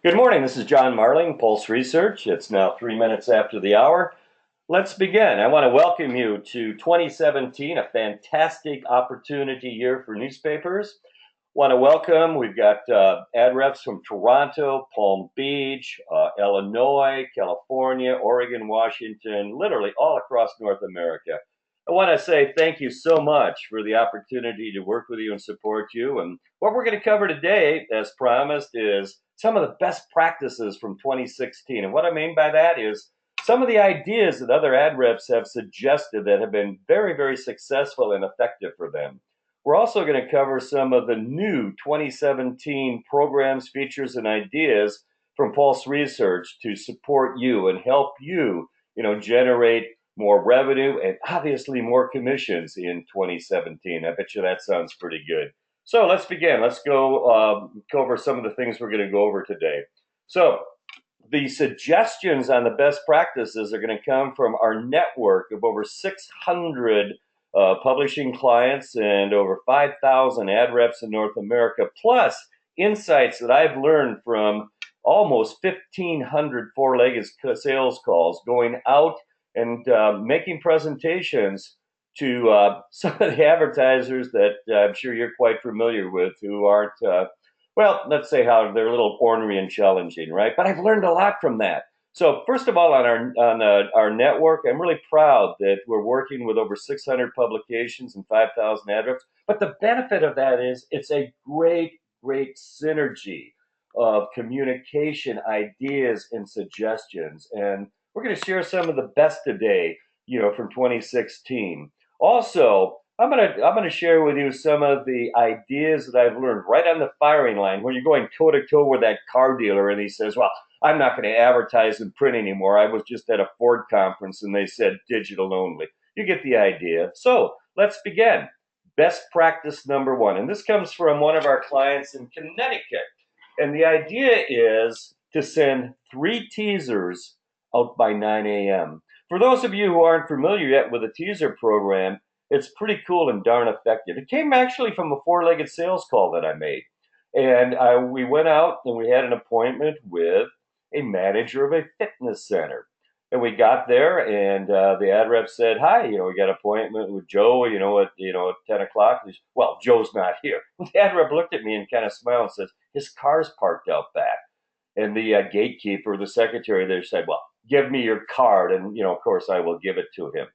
Good morning. This is John Marling, Pulse Research. It's now 3 minutes after the hour. Let's begin. I want to welcome you to 2017, a fantastic opportunity year for newspapers. Want to welcome, we've got ad reps from Toronto, Palm Beach, Illinois, California, Oregon, Washington, literally all across North America. I want to say thank you so much for the opportunity to work with you and support you. And what we're going to cover today, as promised, is some of the best practices from 2016. And what I mean by that is some of the ideas that other ad reps have suggested that have been very, very successful and effective for them. We're also going to cover some of the new 2017 programs, features, and ideas from Pulse Research to support you and help you, generate more revenue and obviously more commissions in 2017. I bet you that sounds pretty good. So let's begin. Let's go over some of the things we're going to go over today. So the suggestions on the best practices are going to come from our network of over 600 publishing clients and over 5,000 ad reps in North America, plus insights that I've learned from almost 1,500 four-legged sales calls going out and making presentations to some of the advertisers that I'm sure you're quite familiar with who aren't well, let's say how they're a little ornery and challenging, right? But I've learned a lot from that. So first of all, on our network, I'm really proud that we're working with over 600 publications and 5,000 ad reps. But the benefit of that is it's a great synergy of communication, ideas, and suggestions. And we're going to share some of the best today, from 2016. Also, I'm gonna share with you some of the ideas that I've learned right on the firing line when you're going toe to toe with that car dealer and he says, "Well, I'm not going to advertise and print anymore. I was just at a Ford conference and they said digital only." You get the idea. So let's begin. Best practice number one, and this comes from one of our clients in Connecticut. And the idea is to send 3 teasers out by 9 a.m. For those of you who aren't familiar yet with the teaser program, it's pretty cool and darn effective. It came actually from a four-legged sales call that I made. And we went out and we had an appointment with a manager of a fitness center. And we got there, and the ad rep said, "Hi, we got an appointment with Joe, at 10 o'clock." Well, Joe's not here. The ad rep looked at me and kind of smiled and says, "His car's parked out back." And the gatekeeper, the secretary there said, "Well, give me your card." And, of course, I will give it to him.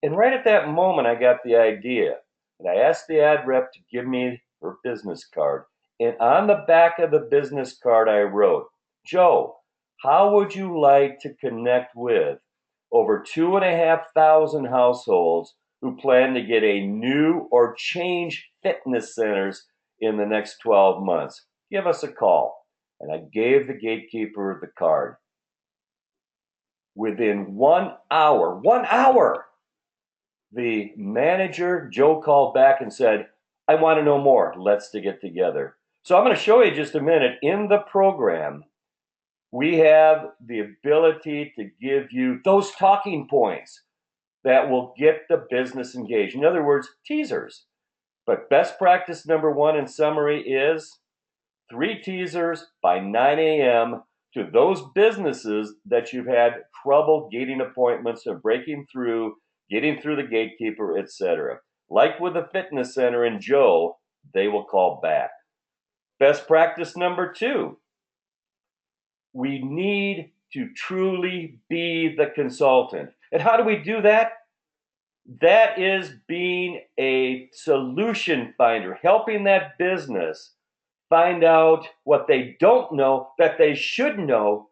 And right at that moment, I got the idea. And I asked the ad rep to give me her business card. And on the back of the business card, I wrote, "Joe, how would you like to connect with over 2,500 households who plan to get a new or change fitness centers in the next 12 months? Give us a call." And I gave the gatekeeper the card. Within 1 hour, the manager, Joe, called back and said, "I want to know more. Let's get together." So I'm going to show you just a minute. In the program, we have the ability to give you those talking points that will get the business engaged. In other words, teasers. But best practice number one in summary is 3 teasers by 9 a.m. to those businesses that you've had trouble getting appointments or breaking through, getting through the gatekeeper, etc. Like with the fitness center in Joe, they will call back. Best practice number two, we need to truly be the consultant. And how do we do that? That is being a solution finder, helping that business find out what they don't know that they should know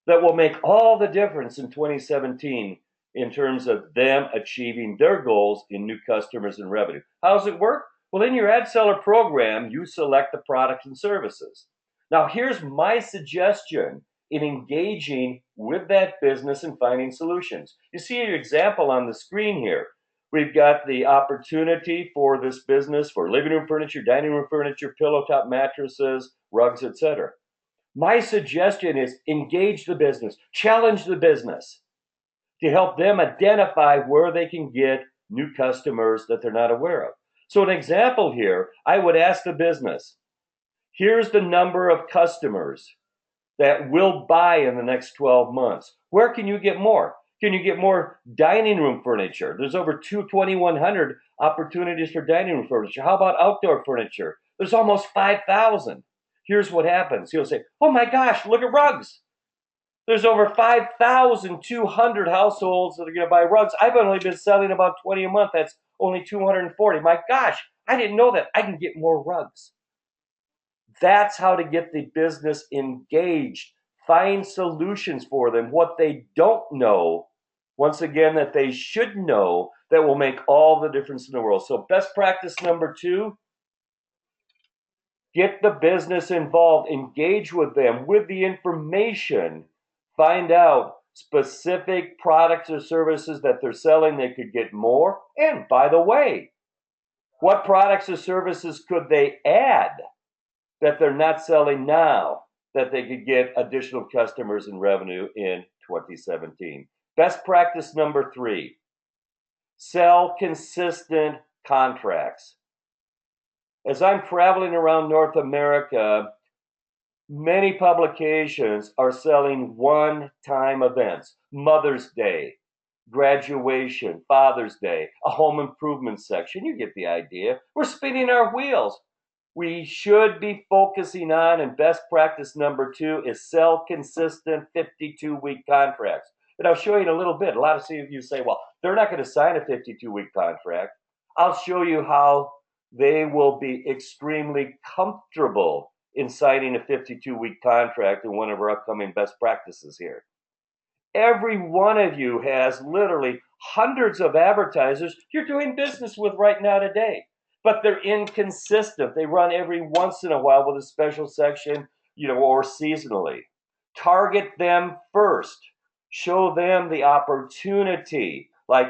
that will make all the difference in 2017 in terms of them achieving their goals in new customers and revenue. How does it work? Well, in your ad seller program, you select the products and services. Now, here's my suggestion in engaging with that business and finding solutions. You see your example on the screen here. We've got the opportunity for this business for living room furniture, dining room furniture, pillow top mattresses, rugs, etc. My suggestion is engage the business, challenge the business to help them identify where they can get new customers that they're not aware of. So an example here, I would ask the business, here's the number of customers that will buy in the next 12 months. Where can you get more? Can you get more dining room furniture? There's over 2,100 opportunities for dining room furniture. How about outdoor furniture? There's almost 5,000. Here's what happens. You'll say, oh my gosh, look at rugs. There's over 5,200 households that are going to buy rugs. I've only been selling about 20 a month. That's only 240. My gosh, I didn't know that. I can get more rugs. That's how to get the business engaged. Find solutions for them, what they don't know, once again, that they should know, that will make all the difference in the world. So best practice number 2, get the business involved, engage with them with the information, find out specific products or services that they're selling they could get more. And by the way, what products or services could they add that they're not selling now that they could get additional customers and revenue in 2017? Best practice number 3, sell consistent contracts. As I'm traveling around North America, many publications are selling one-time events. Mother's Day, graduation, Father's Day, a home improvement section. You get the idea. We're spinning our wheels. We should be focusing on, and best practice number 2 is sell consistent 52-week contracts. And I'll show you in a little bit. A lot of you say, well, they're not going to sign a 52-week contract. I'll show you how they will be extremely comfortable in signing a 52-week contract in one of our upcoming best practices here. Every one of you has literally hundreds of advertisers you're doing business with right now today, but they're inconsistent. They run every once in a while with a special section, or seasonally. Target them first. Show them the opportunity, like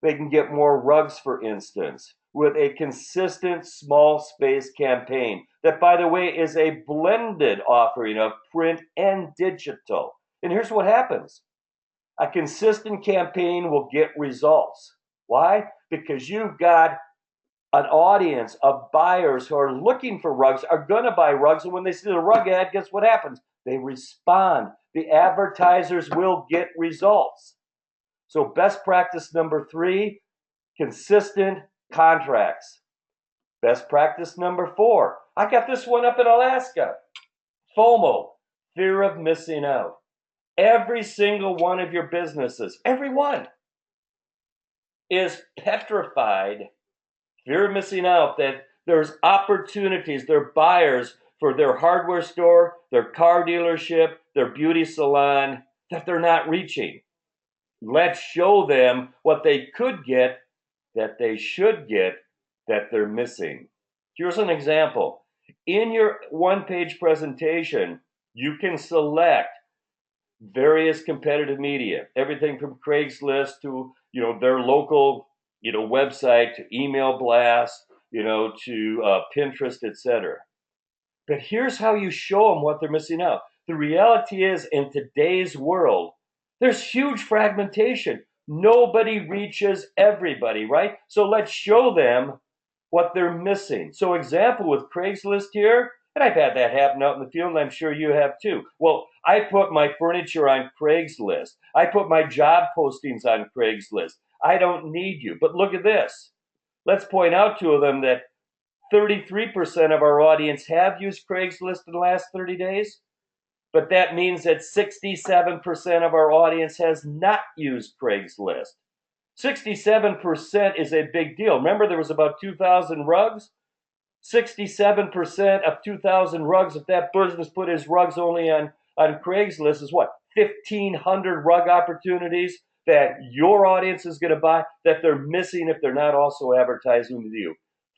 they can get more rugs, for instance, with a consistent small space campaign that, by the way, is a blended offering of print and digital. And here's what happens. A consistent campaign will get results. Why? Because you've got an audience of buyers who are looking for rugs, are going to buy rugs, and when they see the rug ad, guess what happens? They respond. The advertisers will get results. So best practice number 3, consistent contracts. Best practice number 4, I got this one up in Alaska. FOMO, fear of missing out. Every single one of your businesses, every one, is petrified, fear of missing out, that there's opportunities, there are buyers for their hardware store, their car dealership, their beauty salon, that they're not reaching. Let's show them what they could get, that they should get, that they're missing. Here's an example. In your one-page presentation, you can select various competitive media, everything from Craigslist to, their local, website, to email blast, to Pinterest, etc. But here's how you show them what they're missing out. The reality is, in today's world, there's huge fragmentation. Nobody reaches everybody, right? So let's show them what they're missing. So example with Craigslist here, and I've had that happen out in the field, and I'm sure you have too. Well, I put my furniture on Craigslist. I put my job postings on Craigslist. I don't need you. But look at this. Let's point out to them that 33% of our audience have used Craigslist in the last 30 days. But that means that 67% of our audience has not used Craigslist. 67% is a big deal. Remember, there was about 2,000 rugs? 67% of 2,000 rugs, if that business put his rugs only on Craigslist, is what? 1,500 rug opportunities that your audience is going to buy that they're missing if they're not also advertising with you.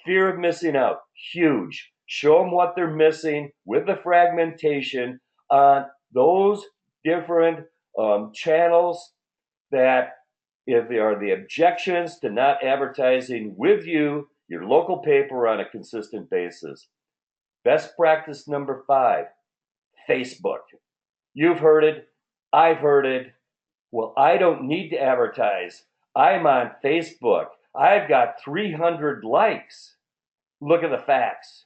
Fear of missing out, huge. Show them what they're missing with the fragmentation on those different channels, that if there are the objections to not advertising with you, your local paper, on a consistent basis. Best practice number 5, Facebook. You've heard it. I've heard it. Well, I don't need to advertise. I'm on Facebook. I've got 300 likes. Look at the facts.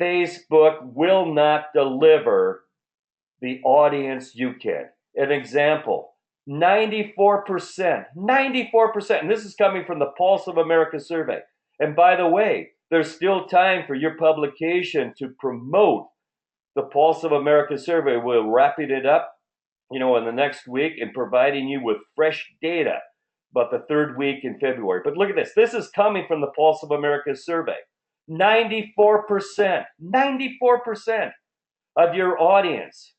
Facebook will not deliver the audience you can. An example, 94%, and this is coming from the Pulse of America survey. And by the way, there's still time for your publication to promote the Pulse of America survey. We're wrapping it up, in the next week and providing you with fresh data about the third week in February. But look at this. This is coming from the Pulse of America survey. 94% of your audience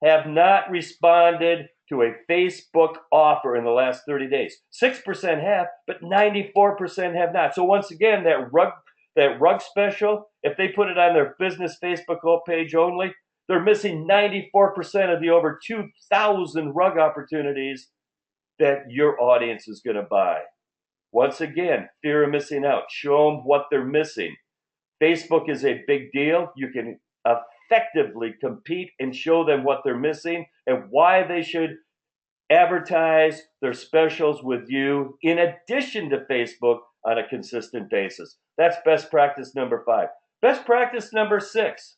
have not responded to a Facebook offer in the last 30 days. 6% have, but 94% have not. So once again, that rug special, if they put it on their business Facebook page only, they're missing 94% of the over 2,000 rug opportunities that your audience is going to buy. Once again, fear of missing out. Show them what they're missing. Facebook is a big deal. You can effectively compete and show them what they're missing and why they should advertise their specials with you in addition to Facebook on a consistent basis. That's best practice number 5. Best practice number 6.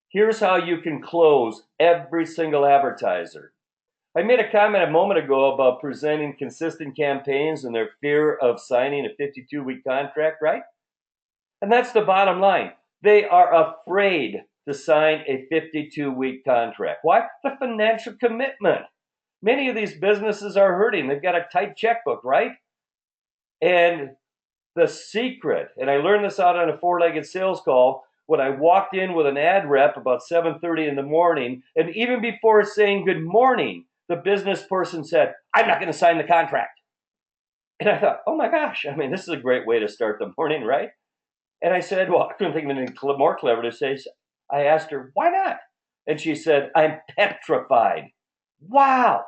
Here's how you can close every single advertiser. I made a comment a moment ago about presenting consistent campaigns and their fear of signing a 52-week contract, right? And that's the bottom line. They are afraid to sign a 52-week contract. Why? The financial commitment. Many of these businesses are hurting. They've got a tight checkbook, right? And the secret, and I learned this out on a 4-legged sales call when I walked in with an ad rep about 7:30 in the morning, and even before saying good morning, the business person said, "I'm not going to sign the contract." And I thought, oh my gosh, this is a great way to start the morning, right? And I said, well, I couldn't think of anything more clever to say. I asked her, why not? And she said, I'm petrified. Wow,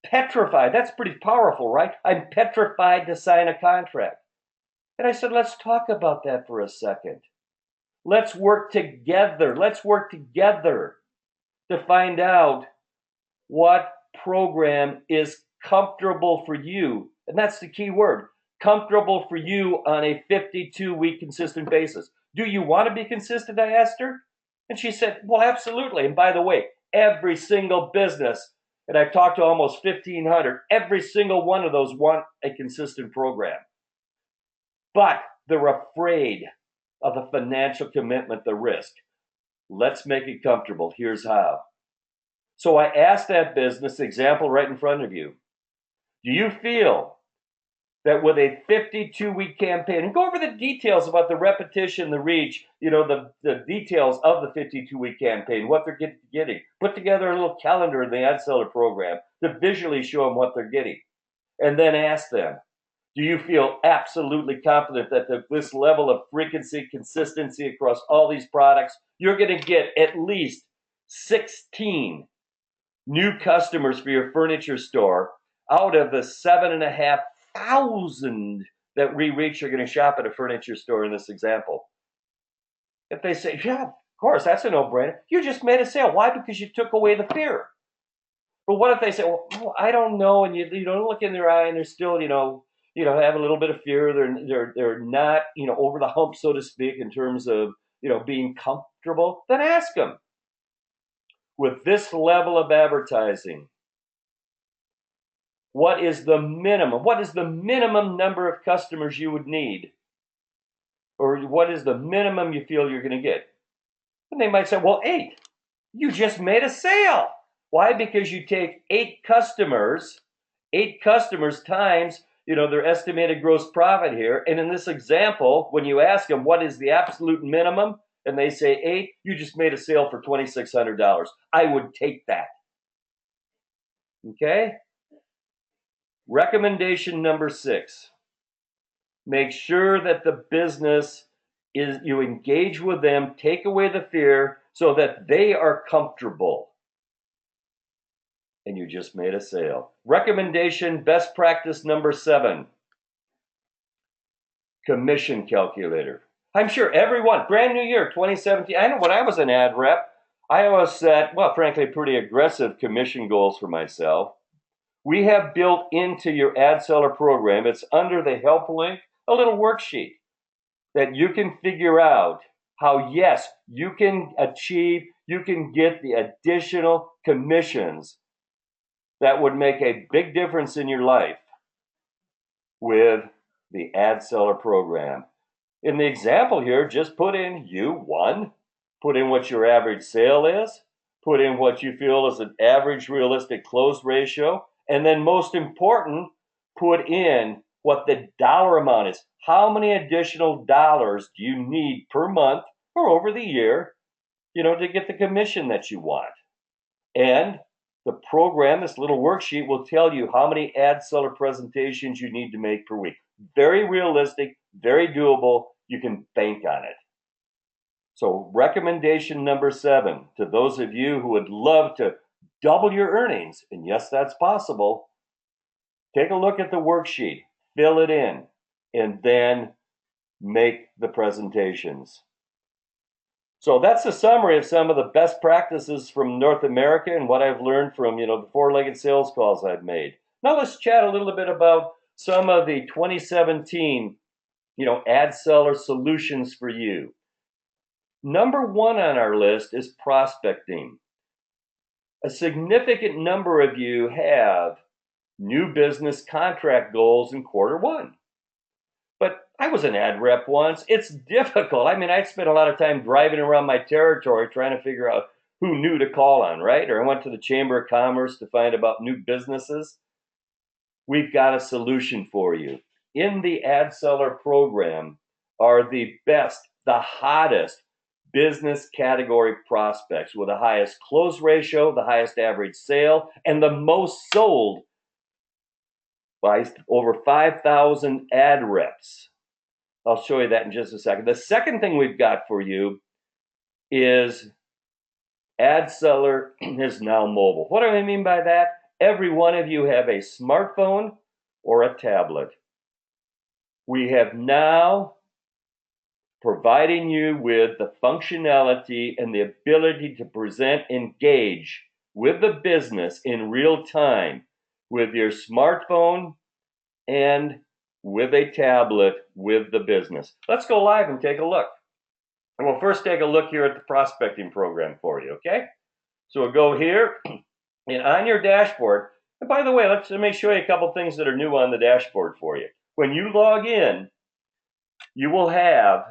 petrified. That's pretty powerful, right? I'm petrified to sign a contract. And I said, let's talk about that for a second. Let's work together. Let's work together to find out what program is comfortable for you. And that's the key word, comfortable for you on a 52-week consistent basis. Do you want to be consistent? I asked her. And she said, well, absolutely. And by the way, every single business, and I've talked to almost 1,500, every single one of those want a consistent program. But they're afraid of the financial commitment, the risk. Let's make it comfortable. Here's how. So I asked that business, example right in front of you, do you feel that with a 52-week campaign, and go over the details about the repetition, the reach, the details of the 52-week campaign, what they're getting. Put together a little calendar in the Ad Seller program to visually show them what they're getting. And then ask them, do you feel absolutely confident that this level of frequency, consistency across all these products, you're going to get at least 16 new customers for your furniture store out of the 7,500 that we reach are going to shop at a furniture store in this example? If they say, yeah, of course, that's a no-brainer. You just made a sale. Why? Because you took away the fear. But what if they say, well, I don't know, and you don't look in their eye and they're still, have a little bit of fear. They're not, over the hump, so to speak, in terms of, being comfortable. Then ask them, with this level of advertising, what is the minimum? What is the minimum number of customers you would need? Or what is the minimum you feel you're going to get? And they might say, well, 8. You just made a sale. Why? Because you take 8 customers times, their estimated gross profit here. And in this example, when you ask them what is the absolute minimum, and they say 8, you just made a sale for $2,600. I would take that. Okay? Recommendation number 6. Make sure that the business you engage with them, take away the fear so that they are comfortable. And you just made a sale. Recommendation, best practice number 7. Commission calculator. I'm sure everyone, brand new year, 2017. I know when I was an ad rep, I always set, frankly, pretty aggressive commission goals for myself. We have built into your Ad Seller program, it's under the help link, a little worksheet that you can figure out how, yes, you can you can get the additional commissions that would make a big difference in your life with the ad seller program. In the example here, just put in U1, put in what your average sale is, put in what you feel is an average realistic close ratio, and then most important, put in what the dollar amount is. How many additional dollars do you need per month or over the year, to get the commission that you want? And the program, this little worksheet, will tell you how many ad seller presentations you need to make per week. Very realistic, very doable. You can bank on it. So recommendation number 7, to those of you who would love to double your earnings, and yes, that's possible, take a look at the worksheet, fill it in, and then make the presentations. So that's a summary of some of the best practices from North America and what I've learned from, the four-legged sales calls I've made. Now let's chat a little bit about some of the 2017, ad seller solutions for you. Number 1 on our list is prospecting. A significant number of you have new business contract goals in Q1. But I was an ad rep once. It's difficult. I'd spent a lot of time driving around my territory trying to figure out who new to call on, right? Or I went to the Chamber of Commerce to find about new businesses. We've got a solution for you. In the ad seller program are the best, the hottest business category prospects with the highest close ratio, the highest average sale, and the most sold by over 5,000 ad reps. I'll show you that in just a second. The second thing we've got for you is ad seller is now mobile. What do I mean by that? Every one of you have a smartphone or a tablet. We have now providing you with the functionality and the ability to present, engage with the business in real time with your smartphone and with a tablet with the business. Let's go live and take a look. And we'll first take a look here at the prospecting program for you, okay? So we'll go here, and on your dashboard, and by the way, let me show you a couple things that are new on the dashboard for you. When you log in, you will have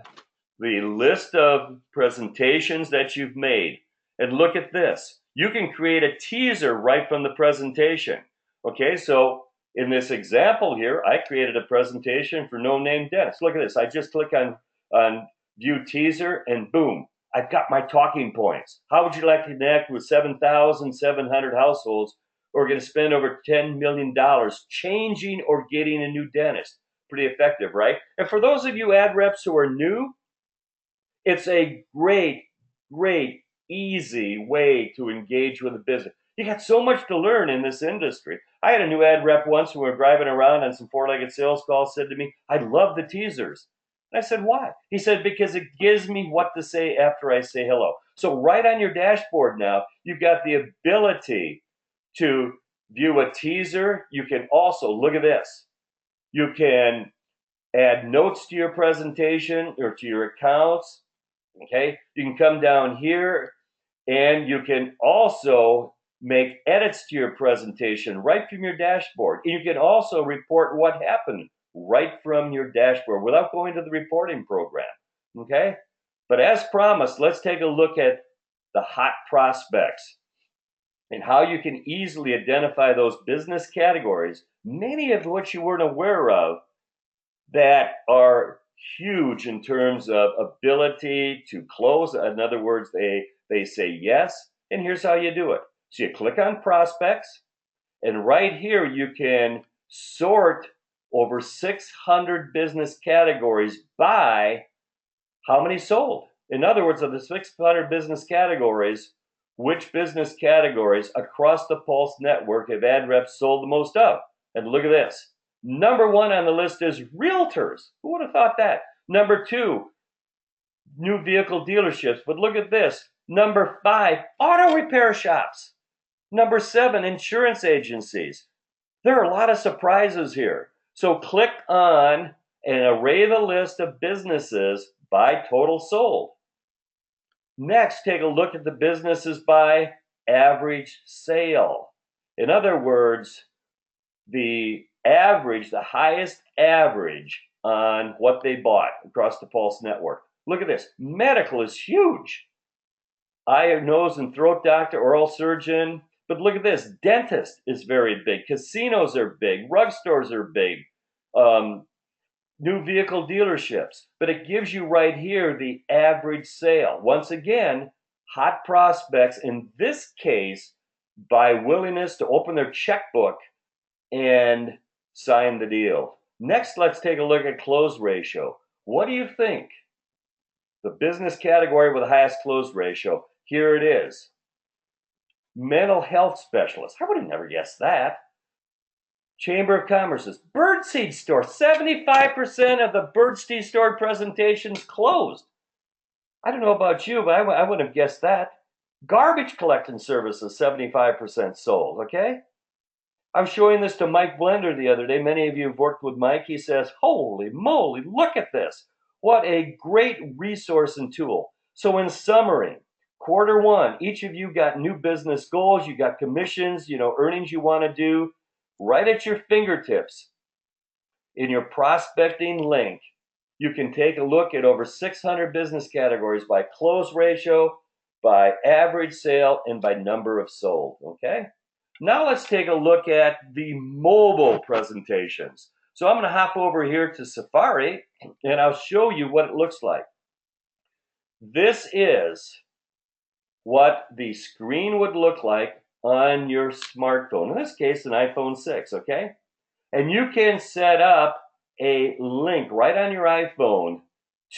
the list of presentations that you've made. And look at this. You can create a teaser right from the presentation. Okay, so in this example here, I created a presentation for No Name Dentist. Look at this. I just click on View Teaser, and boom, I've got my talking points. How would you like to connect with 7,700 households who are going to spend over $10 million changing or getting a new dentist? Pretty effective, right? And for those of you ad reps who are new, it's a great, easy way to engage with the business. You got so much to learn in this industry. I had a new ad rep once who were driving around on some four-legged sales calls, said to me, I love the teasers. And I said, why? He said, because it gives me what to say after I say hello. So right on your dashboard now, you've got the ability to view a teaser. You can also, look at this, you can add notes to your presentation or to your accounts. Okay, you can come down here and you can also make edits to your presentation right from your dashboard. You can also report what happened right from your dashboard without going to the reporting program. Okay, but as promised, let's take a look at the hot prospects and how you can easily identify those business categories, many of which you weren't aware of, that are huge in terms of ability to close. In other words, they say yes, and here's how you do it. So you click on prospects, and right here you can sort over 600 business categories by how many sold. In other words, of the 600 business categories, which business categories across the Pulse network have ad reps sold the most of? And look at this. Number 1 on the list is realtors. Who would have thought that? Number 2, new vehicle dealerships. But look at this. Number 5, auto repair shops. Number 7, insurance agencies. There are a lot of surprises here. So click on and array the list of businesses by total sold. Next, take a look at the businesses by average sale. In other words, the average, the highest average on what they bought across the Pulse network. Look at this. Medical is huge. Eye, nose, and throat doctor, oral surgeon. But look at this. Dentist is very big. Casinos are big. Rug stores are big. New vehicle dealerships. But it gives you right here the average sale. Once again, hot prospects, in this case, by willingness to open their checkbook and sign the deal. Next, let's take a look at close ratio. What do you think? The business category with the highest close ratio. Here it is. Mental health specialist. I would have never guessed that. Chamber of Commerce's birdseed store. 75% of the birdseed store presentations closed. I don't know about you, but I wouldn't have guessed that. Garbage collecting services, 75% sold, okay? I was showing this to Mike Blender the other day. Many of you have worked with Mike. He says, holy moly, look at this. What a great resource and tool. So in summary, quarter one, each of you got new business goals. You got commissions, earnings you want to do right at your fingertips. In your prospecting link, you can take a look at over 600 business categories by close ratio, by average sale, and by number of sold, okay? Now let's take a look at the mobile presentations. So I'm going to hop over here to Safari, and I'll show you what it looks like. This is what the screen would look like on your smartphone. In this case, an iPhone 6, okay? And you can set up a link right on your iPhone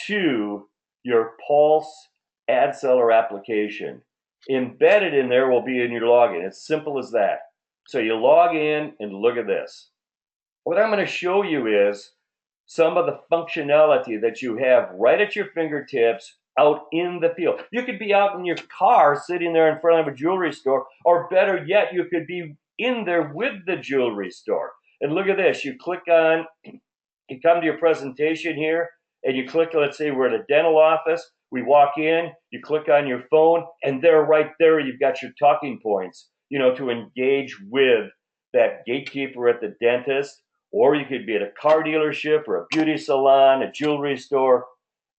to your Pulse ad seller application. Embedded in there will be in your login. It's simple as that. So you log in and look at this. What I'm going to show you is some of the functionality that you have right at your fingertips out in the field. You could be out in your car sitting there in front of a jewelry store, or better yet, you could be in there with the jewelry store. And look at this. You click on, you come to your presentation here, and you click, let's say we're at a dental office. We walk in, you click on your phone, and right there, you've got your talking points, to engage with that gatekeeper at the dentist, or you could be at a car dealership or a beauty salon, a jewelry store,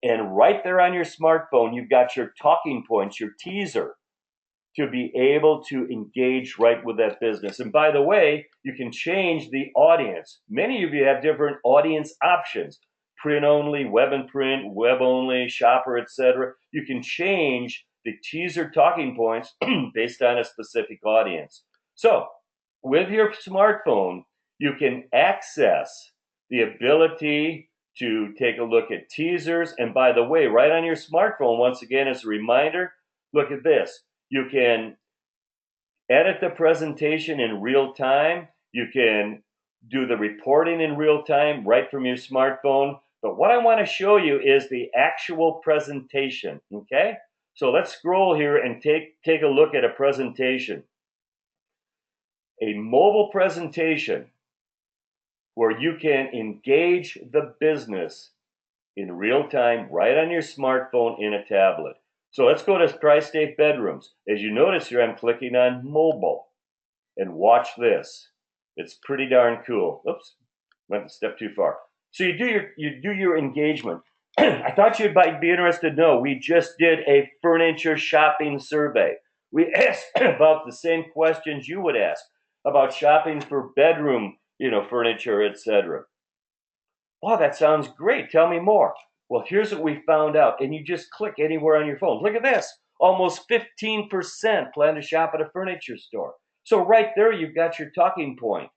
and right there on your smartphone, you've got your talking points, your teaser, to be able to engage right with that business. And by the way, you can change the audience. Many of you have different audience options. Print only, web and print, web only, shopper, etc. You can change the teaser talking points based on a specific audience. So with your smartphone, you can access the ability to take a look at teasers. And by the way, right on your smartphone, once again, as a reminder, look at this. You can edit the presentation in real time. You can do the reporting in real time right from your smartphone. But what I want to show you is the actual presentation, okay? So let's scroll here and take a look at a presentation. A mobile presentation where you can engage the business in real time right on your smartphone in a tablet. So let's go to Tri-State Bedrooms. As you notice here, I'm clicking on mobile. And watch this. It's pretty darn cool. Oops, went a step too far. So you do your engagement. I thought you might be interested to know we just did a furniture shopping survey. We asked about the same questions you would ask about shopping for bedroom, furniture, etc. Wow, that sounds great. Tell me more. Well, here's what we found out. And you just click anywhere on your phone. Look at this. Almost 15% plan to shop at a furniture store. So right there, you've got your talking point.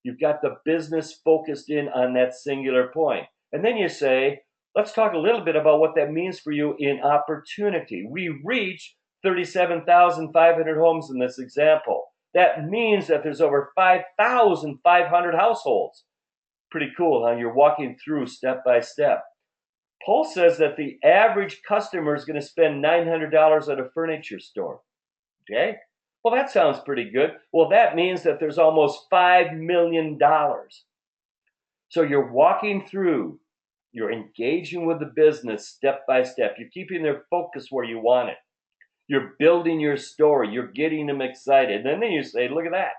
You've got the business focused in on that singular point. And then you say, let's talk a little bit about what that means for you in opportunity. We reached 37,500 homes in this example. That means that there's over 5,500 households. Pretty cool, huh? You're walking through step by step. Pulse says that the average customer is going to spend $900 at a furniture store. Okay? Well, that sounds pretty good. Well, that means that there's almost $5 million. So you're walking through You're engaging with the business step by step. You're keeping their focus where you want it. You're building your story. You're getting them excited. And then you say, look at that.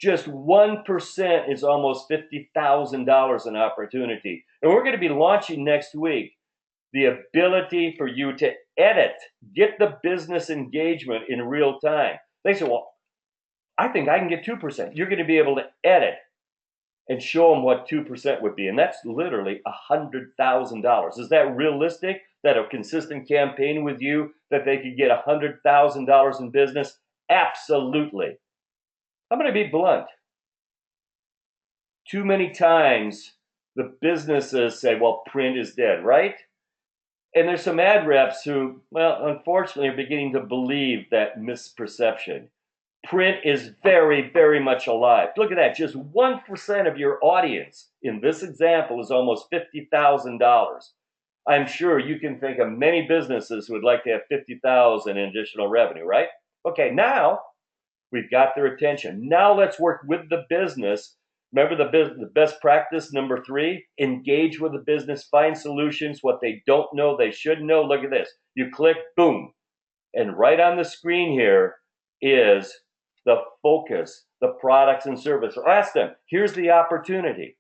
Just 1% is almost $50,000 in opportunity. And we're going to be launching next week the ability for you to edit, get the business engagement in real time. They say, well, I think I can get 2%. You're going to be able to edit and show them what 2% would be. And that's literally $100,000. Is that realistic? That a consistent campaign with you, that they could get $100,000 in business? Absolutely. I'm going to be blunt. Too many times the businesses say, well, print is dead, right? And there's some ad reps who, well, unfortunately are beginning to believe that misperception. Print is very, very much alive. Look at that. Just 1% of your audience in this example is almost $50,000. I'm sure you can think of many businesses who would like to have $50,000 in additional revenue, right? Okay, now we've got their attention. Now let's work with the business. Remember the best practice number 3, engage with the business, find solutions, what they don't know, they should know. Look at this. You click, boom. And right on the screen here is the focus, the products and services. Ask them, here's the opportunity.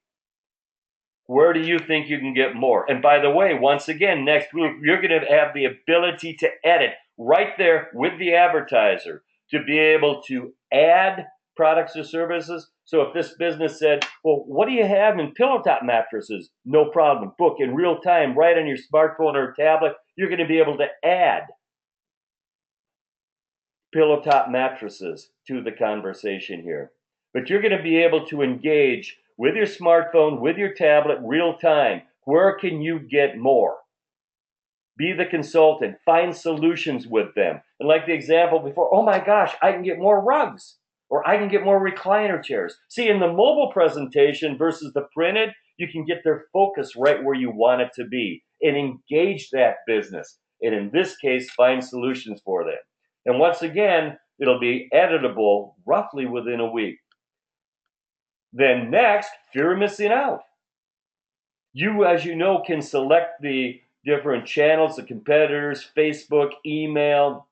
Where do you think you can get more? And by the way, once again, next week, you're going to have the ability to edit right there with the advertiser to be able to add products or services. So if this business said, well, what do you have in pillow top mattresses? No problem. Book in real time, right on your smartphone or tablet. You're going to be able to add pillow top mattresses to the conversation here. But you're going to be able to engage with your smartphone, with your tablet, real time. Where can you get more? Be the consultant. Find solutions with them. And like the example before, oh my gosh, I can get more rugs, or I can get more recliner chairs. See, in the mobile presentation versus the printed, you can get their focus right where you want it to be and engage that business. And in this case, find solutions for them. And once again, it'll be editable roughly within a week. Then next, fear of missing out. You, as you know, can select the different channels, the competitors, Facebook, email,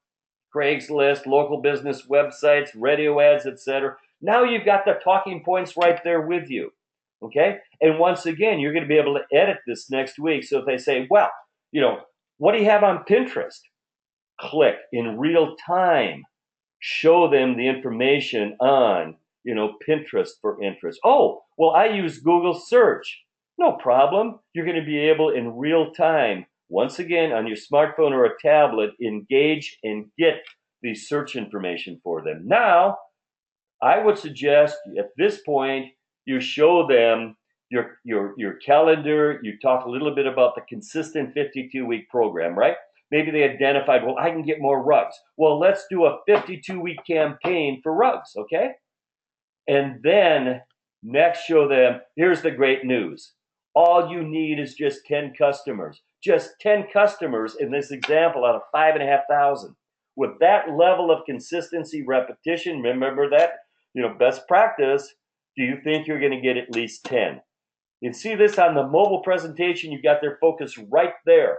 Craigslist, local business websites, radio ads, etc. Now you've got the talking points right there with you. Okay? And once again, you're going to be able to edit this next week. So if they say, well, what do you have on Pinterest? Click in real time. Show them the information on, Pinterest for interest. Oh, well, I use Google search. No problem. You're going to be able in real time, once again, on your smartphone or a tablet, engage and get the search information for them. Now, I would suggest at this point, you show them your calendar. You talk a little bit about the consistent 52-week program, right? Maybe they identified, well, I can get more rugs. Well, let's do a 52-week campaign for rugs, okay? And then next show them, here's the great news. All you need is just 10 customers. Just 10 customers in this example out of 5,500. With that level of consistency, repetition, remember that, best practice, do you think you're going to get at least 10? You see this on the mobile presentation, you've got their focus right there.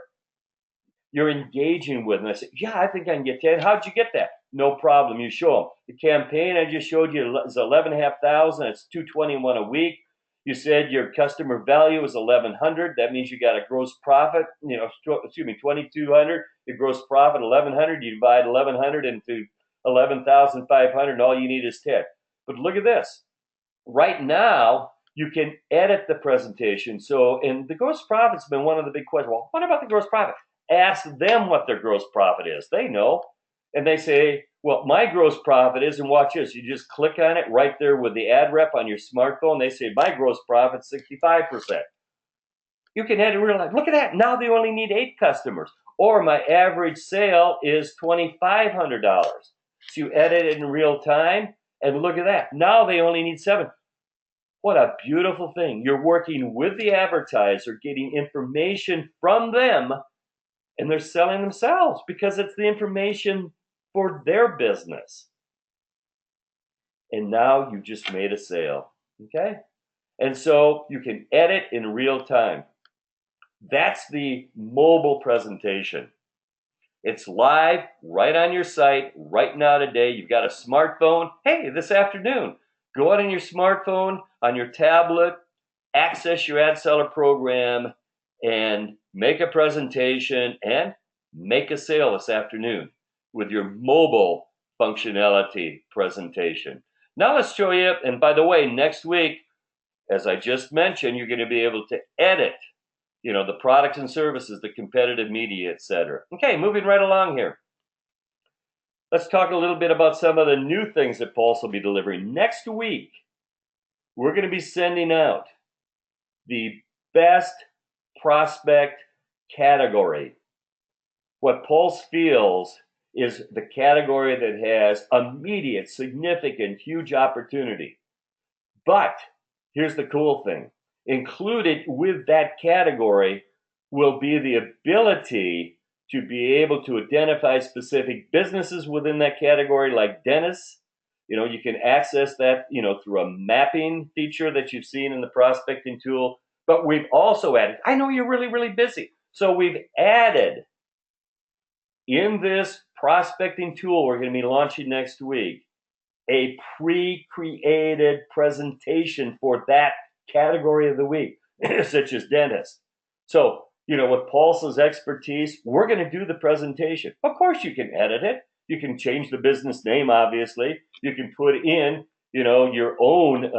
You're engaging with them. I say, yeah, I think I can get 10. How'd you get that? No problem. You show them. The campaign I just showed you is 11,500. It's $221 a week. You said your customer value is 1,100. That means you got a gross profit, 2,200. Your gross profit 1,100. You divide 1,100 into 11,500, and all you need is 10. But look at this. Right now, you can edit the presentation. So, and the gross profit's been one of the big questions. Well, what about the gross profit? Ask them what their gross profit is. They know. And they say, well, my gross profit is, and watch this. You just click on it right there with the ad rep on your smartphone. They say, my gross profit's 65%. You can edit real life. Look at that. Now they only need 8 customers. Or my average sale is $2,500. So you edit it in real time, and look at that. Now they only need 7. What a beautiful thing. You're working with the advertiser, getting information from them, and they're selling themselves because it's the information for their business. And now you just made a sale, okay? And so you can edit in real time. That's the mobile presentation. It's live right on your site right now today. You've got a smartphone. Hey, this afternoon, go out on your smartphone, on your tablet, access your ad seller program, and make a presentation and make a sale this afternoon with your mobile functionality presentation. Now let's show you, and by the way, next week, as I just mentioned, you're going to be able to edit the products and services, the competitive media, etc. Okay, moving right along here. Let's talk a little bit about some of the new things that Pulse will be delivering. Next week, we're going to be sending out the best prospect category. What Pulse feels is the category that has immediate, significant, huge opportunity. But here's the cool thing. Included with that category will be the ability to be able to identify specific businesses within that category, like dentists. You can access that, through a mapping feature that you've seen in the prospecting tool. But we've also added, I know you're really, really busy. So we've added in this prospecting tool we're going to be launching next week, a pre-created presentation for that category of the week, such as dentist. So, with Pulse's expertise, we're going to do the presentation. Of course, you can edit it. You can change the business name, obviously. You can put in, your own,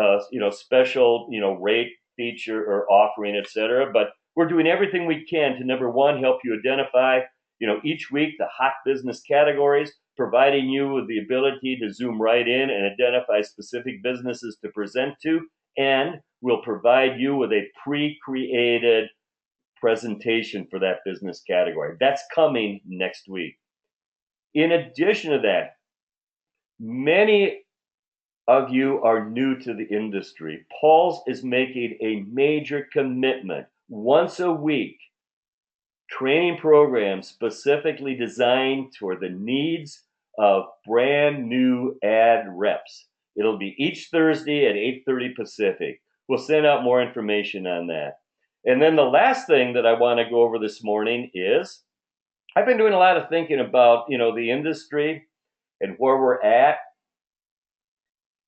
special, rate, feature, or offering, etc. But we're doing everything we can to, number one, help you identify, each week the hot business categories, providing you with the ability to zoom right in and identify specific businesses to present to, and we'll provide you with a pre-created presentation for that business category. That's coming next week. In addition to that, many of you are new to the industry. Pulse is making a major commitment once a week, training programs specifically designed for the needs of brand new ad reps. It'll be each Thursday at 8:30 Pacific. We'll send out more information on that. And then the last thing that I want to go over this morning is I've been doing a lot of thinking about, the industry and where we're at.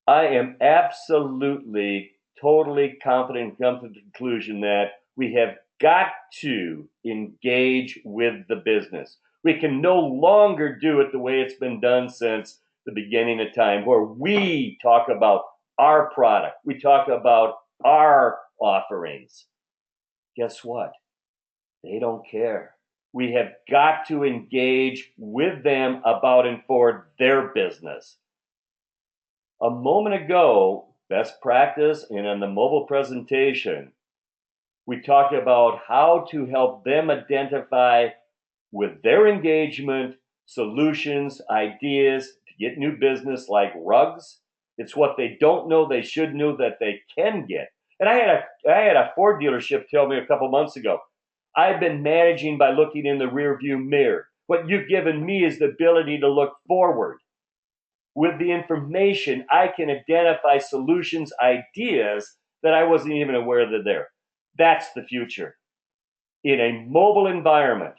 I am absolutely, totally confident and come to the conclusion that we have got to engage with the business. We can no longer do it the way it's been done since the beginning of time, where we talk about our product, we talk about our offerings. Guess what? They don't care. We have got to engage with them about and for their business. A moment ago, best practice, and on the mobile presentation, we talked about how to help them identify with their engagement solutions, ideas to get new business like rugs. It's what they don't know they should know that they can get. And I had a Ford dealership tell me a couple months ago, I've been managing by looking in the rearview mirror. What you've given me is the ability to look forward. With the information, I can identify solutions, ideas that I wasn't even aware that they're there. That's the future. In a mobile environment,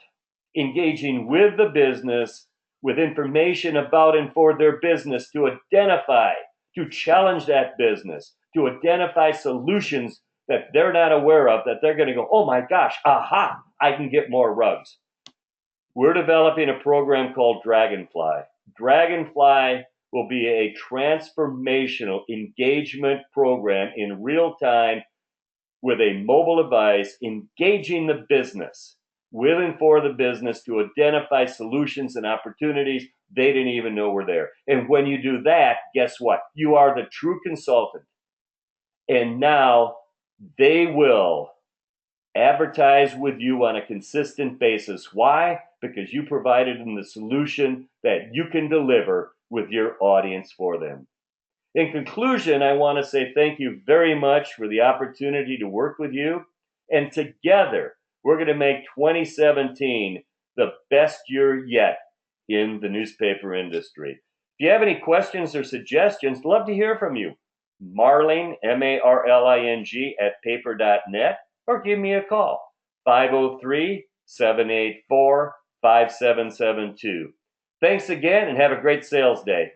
engaging with the business with information about and for their business to identify, to challenge that business, to identify solutions that they're not aware of, that they're going to go, oh my gosh, aha, I can get more rugs. We're developing a program called Dragonfly. Dragonfly will be a transformational engagement program in real time with a mobile device, engaging the business with and for the business to identify solutions and opportunities they didn't even know were there. And when you do that, guess what? You are the true consultant. And now they will advertise with you on a consistent basis. Why? Because you provided them the solution that you can deliver with your audience for them. In conclusion, I want to say thank you very much for the opportunity to work with you. And together, we're going to make 2017 the best year yet in the newspaper industry. If you have any questions or suggestions, love to hear from you. Marling, M-A-R-L-I-N-G, @paper.net, or give me a call. 503-784-5772. Thanks again and have a great sales day.